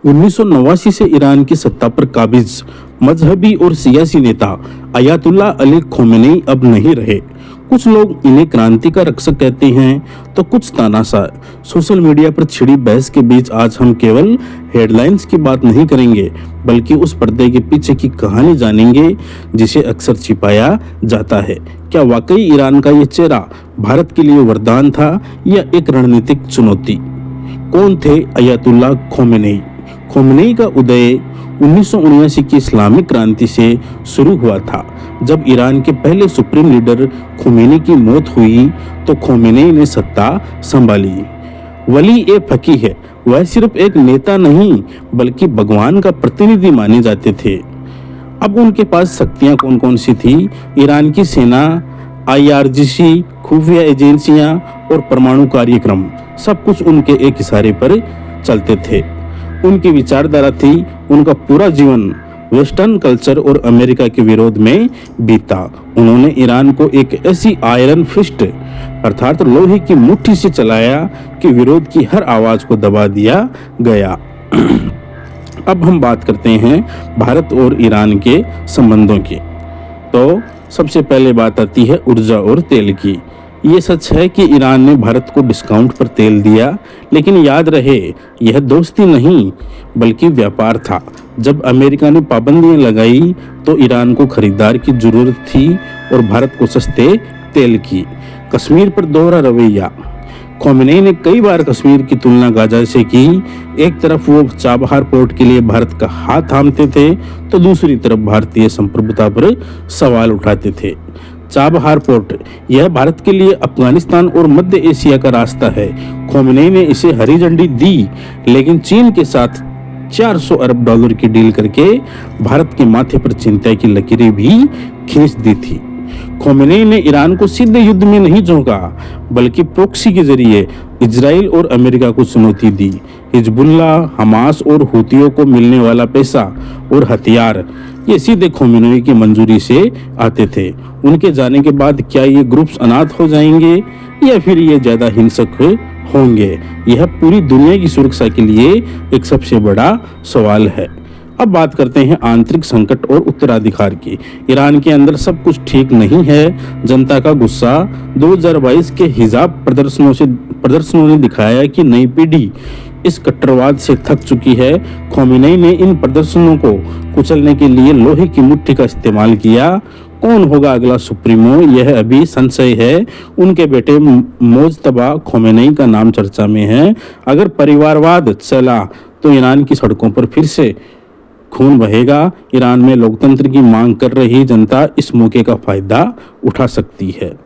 1989 से ईरान की सत्ता पर काबिज मजहबी और सियासी नेता अयातुल्ला अली खोमेनी अब नहीं रहे। कुछ लोग इन्हें क्रांति का रक्षक कहते हैं तो कुछ तानाशाह। सोशल मीडिया पर छिड़ी बहस के बीच आज हम केवल हेडलाइंस की बात नहीं करेंगे, बल्कि उस पर्दे के पीछे की कहानी जानेंगे जिसे अक्सर छिपाया जाता है। क्या वाकई ईरान का ये चेहरा भारत के लिए वरदान था या एक रणनीतिक चुनौती? कौन थे अयातुल्ला खोमेनी? खोमेनी का उदय 1979 की इस्लामिक क्रांति से शुरू हुआ था। जब ईरान के पहले सुप्रीम लीडर खोमेनी की मौत हुई तो खोमेनी ने सत्ता संभाली। वली ए फकी है, वह सिर्फ एक नेता नहीं बल्कि भगवान का प्रतिनिधि माने जाते थे। अब उनके पास शक्तियां कौन कौन सी थी? ईरान की सेना, IRGC, खुफिया एजेंसियां और परमाणु कार्यक्रम, सब कुछ उनके एक इशारे पर चलते थे। उनकी विचारधारा थी, उनका पूरा जीवन वेस्टर्न कल्चर और अमेरिका के विरोध में बीता। उन्होंने ईरान को एक ऐसी आयरन फिस्ट अर्थात लोहे की मुट्ठी से चलाया कि विरोध की हर आवाज को दबा दिया गया। अब हम बात करते हैं भारत और ईरान के संबंधों की। तो सबसे पहले बात आती है ऊर्जा और तेल की। ये सच है कि ईरान ने भारत को डिस्काउंट पर तेल दिया, लेकिन याद रहे यह दोस्ती नहीं बल्कि व्यापार था। जब अमेरिका ने पाबंदियां लगाई तो ईरान को खरीदार की जरूरत थी और भारत को सस्ते तेल की। कश्मीर पर दोहरा रवैया। खोमेनी ने कई बार कश्मीर की तुलना गाजा से की। एक तरफ वो चाबहार पोर्ट के लिए भारत का हाथ थामते थे तो दूसरी तरफ भारतीय संप्रभुता पर सवाल उठाते थे। चाबहार पोर्ट यह भारत के लिए अफगानिस्तान और मध्य एशिया का रास्ता है। खोमेनी ने इसे हरी झंडी दी, लेकिन चीन के साथ 400 अरब डॉलर की डील करके भारत के माथे पर चिंता की लकीरें भी खींच दी थी। खोमेनी ने ईरान को सीधे युद्ध में नहीं झोंका, बल्कि प्रॉक्सी के जरिए इजराइल और अमेरिका को चुनौती दी। हिजबुल्लाह, हमास और हुतियों को मिलने वाला पैसा और हथियार ये सीधे खोमेनी की मंजूरी से आते थे। उनके जाने के बाद क्या ये ग्रुप्स अनाथ हो जाएंगे या फिर ये ज्यादा हिंसक होंगे? यह पूरी दुनिया की सुरक्षा के लिए एक सबसे बड़ा सवाल है। अब बात करते हैं आंतरिक संकट और उत्तराधिकार की। ईरान के अंदर सब कुछ ठीक नहीं है। जनता का गुस्सा 2022 के हिजाब प्रदर्शनों ने दिखाया कि नई पीढ़ी इस कट्टरवाद से थक चुकी है। खोमेनी ने इन प्रदर्शनों को कुचलने के लिए लोहे की मुट्ठी का इस्तेमाल किया। कौन होगा अगला सुप्रीमो, यह अभी संशय है। उनके बेटे मोज्तबा खोमेनी का नाम चर्चा में है। अगर परिवारवाद चला तो ईरान की सड़कों पर फिर से खून बहेगा। ईरान में लोकतंत्र की मांग कर रही जनता इस मौके का फायदा उठा सकती है।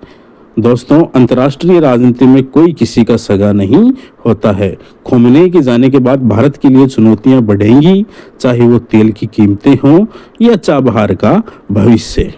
दोस्तों, अंतर्राष्ट्रीय राजनीति में कोई किसी का सगा नहीं होता है। खोमेनी के जाने के बाद भारत के लिए चुनौतियां बढ़ेंगी, चाहे वो तेल की कीमतें हों या चाबहार का भविष्य।